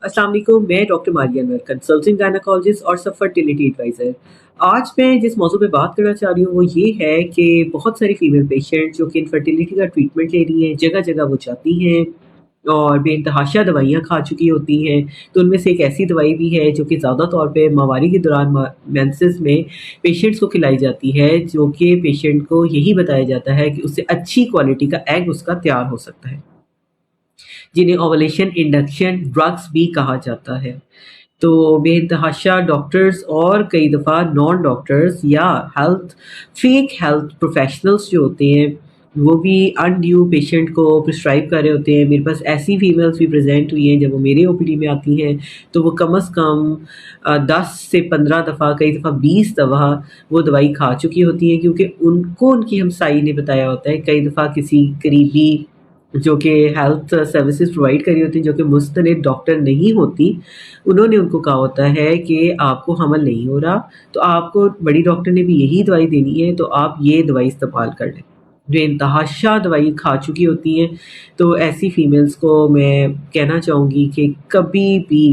अस्सलाम वालेकुम, मैं doctor Maria Anwar, consultant gynaecologist और सब फर्टिलिटी एडवाइज़र। आज मैं जिस मौजू पे बात करना चाह रही हूँ वो ये है कि बहुत सारी फीमेल पेशेंट जो कि इनफर्टिलिटी का ट्रीटमेंट ले रही हैं, जगह-जगह वो जाती हैं और बेतहाशा दवाइयाँ खा चुकी होती हैं। तो उनमें से एक ऐसी दवाई भी है जो कि ज़्यादा तौर पे माहवारी के दौरान मेंसेस में पेशेंट्स को खिलाई जाती है, जो कि पेशेंट को यही बताया जाता है कि उससे अच्छी क्वालिटी का एग उसका तैयार हो सकता है। जिन्हें ओवुलेशन इंडक्शन ड्रग्स भी कहा जाता है। तो बेतहाशा डॉक्टर्स और कई दफ़ा नॉन डॉक्टर्स या फेक हेल्थ प्रोफेशनल्स जो होते हैं, वो भी अनड्यू पेशेंट को प्रिस्क्राइब कर रहे होते हैं। मेरे पास ऐसी फीमेल्स भी प्रेज़ेंट हुई हैं, जब वो मेरे ओपीडी में आती हैं, तो वो कम से कम 10 से 15 दफ़ा, कई दफ़ा 20 दफ़ा वो दवाई खा चुकी होती हैं, क्योंकि उनको उनकी हमसाई ने बताया होता है। कई दफ़ा किसी करीबी जो कि हेल्थ सर्विसेज़ प्रोवाइड कर रही होती हैं, जो कि मुस्तनिद डॉक्टर नहीं होती, उन्होंने उनको कहा होता है कि आपको हमल नहीं हो रहा, तो आपको बड़ी डॉक्टर ने भी यही दवाई देनी है, तो आप ये दवाई इस्तेमाल कर लें। बेतहाशा दवाई खा चुकी होती हैं, तो ऐसी फीमेल्स को मैं कहना चाहूँगी कि कभी भी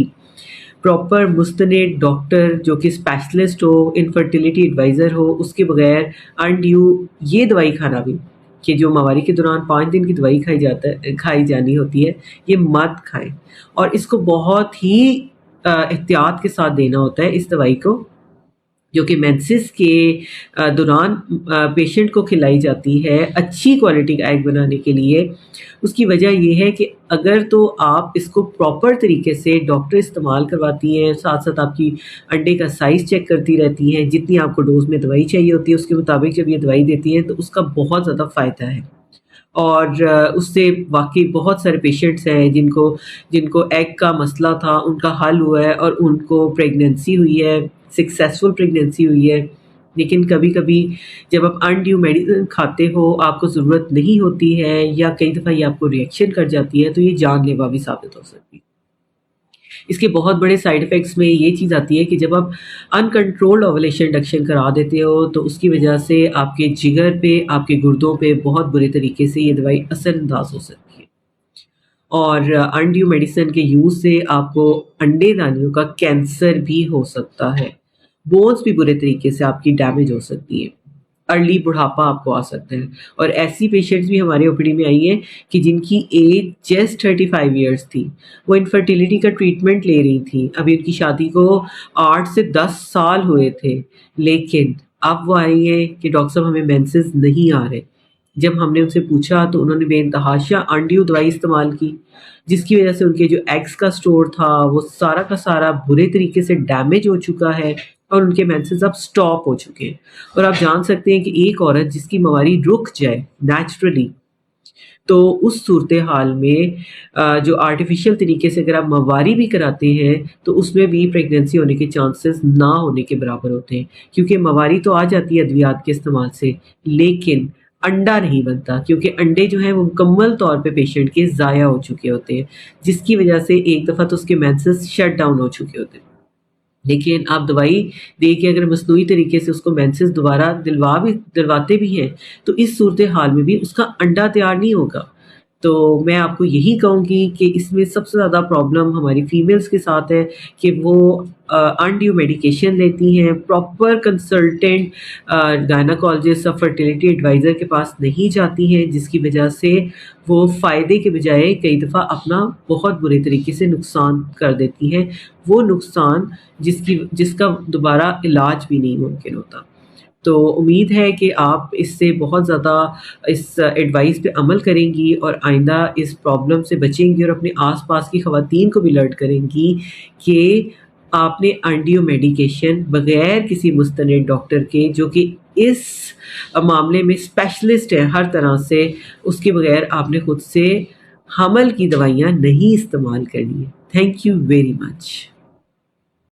प्रॉपर मुस्तनिद डॉक्टर जो कि स्पेशलिस्ट हो, इनफर्टिलिटी एडवाइज़र हो, उसके बगैर अनड्यू ये दवाई खाना भी, कि जो माहवारी के दौरान 5 दिन की दवाई खाई जानी होती है, ये मत खाएँ और इसको बहुत ही एहतियात के साथ देना होता है इस दवाई को, जो कि मेंसेस के दौरान पेशेंट को खिलाई जाती है अच्छी क्वालिटी का एग बनाने के लिए। उसकी वजह ये है कि अगर तो आप इसको प्रॉपर तरीके से डॉक्टर इस्तेमाल करवाती हैं, साथ-साथ आपकी अंडे का साइज़ चेक करती रहती हैं, जितनी आपको डोज़ में दवाई चाहिए होती है, उसके मुताबिक जब ये दवाई देती हैं, तो उसका बहुत ज़्यादा फ़ायदा है। और उससे वाक़ई बहुत सारे पेशेंट्स हैं जिनको जिनको एग का मसला था, उनका हल हुआ है और उनको प्रेगनेंसी हुई है, सक्सेसफुल प्रेगनेंसी हुई है। लेकिन कभी-कभी जब आप अनड्यू मेडिसिन खाते हो, आपको ज़रूरत नहीं होती है या कई दफ़ा ये आपको रिएक्शन कर जाती है, तो ये जानलेवा भी साबित हो सकती है। इसके बहुत बड़े साइड इफ़ेक्ट्स में ये चीज़ आती है कि जब आप अनकंट्रोल्ड ओवुलेशन इंडक्शन करा देते हो, तो उसकी वजह से आपके जिगर पे, आपके गुर्दों पे बहुत बुरे तरीके से ये दवाई असरअंदाज़ हो सकती है। और अनड्यू मेडिसिन के यूज़ से आपको अंडेदानियों का कैंसर भी हो सकता है। बोन्स भी बुरे तरीके से आपकी डैमेज हो सकती है। अर्ली बुढ़ापा आपको आ सकता है और ऐसी पेशेंट्स भी हमारे ओपीडी में आई हैं कि जिनकी एज जस्ट 35 इयर्स थी। वो इनफर्टिलिटी का ट्रीटमेंट ले रही थी। अभी उनकी शादी को 8 से 10 साल हुए थे, लेकिन अब वो आई हैं कि डॉक्टर साहब हमें मेंसेस नहीं आ रहे। जब हमने उनसे पूछा तो उन्होंने बेतहाशा अनड्यू दवाई इस्तेमाल की, जिसकी वज़ह से उनके जो एग्स का स्टोर था वो सारा का सारा बुरे तरीके से डैमेज हो चुका है और उनके मेंसेस अब स्टॉप हो चुके हैं। और आप जान सकते हैं कि एक औरत जिसकी माहवारी रुक जाए नेचुरली, तो उस सूरत-ए-हाल में जो आर्टिफ़िशियल तरीके से अगर आप माहवारी भी कराते हैं, तो उसमें भी प्रेगनेंसी होने के चांसेस ना होने के बराबर होते हैं। क्योंकि माहवारी तो आ जाती है अद्वियात के इस्तेमाल से, लेकिन अंडा नहीं बनता, क्योंकि अंडे जो हैं वो मुकम्मल तौर पे पेशेंट के ज़ाया हो चुके होते हैं, जिसकी वजह से एक दफ़ा तो उसके मेंसेस शट डाउन हो चुके होते हैं। लेकिन आप दवाई दे के अगर मसनूई तरीके से उसको मेंसेस दोबारा दिलवाते भी हैं, तो इस सूरत-ए-हाल में भी उसका अंडा तैयार नहीं होगा। तो मैं आपको यही कहूँगी कि इसमें सबसे ज़्यादा प्रॉब्लम हमारी फीमेल्स के साथ है कि वो अनड्यू मेडिकेशन लेती हैं, प्रॉपर कंसल्टेंट गायनेकोलॉजिस्ट और फर्टिलिटी एडवाइज़र के पास नहीं जाती हैं, जिसकी वजह से वो फ़ायदे के बजाय कई दफ़ा अपना बहुत बुरे तरीके से नुकसान कर देती हैं। वो नुकसान जिसका दोबारा इलाज भी नहीं मुमकिन होता। तो उम्मीद है कि आप इससे बहुत ज़्यादा इस एडवाइस पे अमल करेंगी और आइंदा इस प्रॉब्लम से बचेंगी और अपने आस-पास की ख़वातीन को भी अलर्ट करेंगी कि आपने एंटियो मेडिकेशन बगैर किसी मुस्तनिद डॉक्टर के, जो कि इस मामले में स्पेशलिस्ट है हर तरह से, उसके बगैर आपने खुद से हमल की दवाइयाँ नहीं इस्तेमाल करनी है। Thank you very much.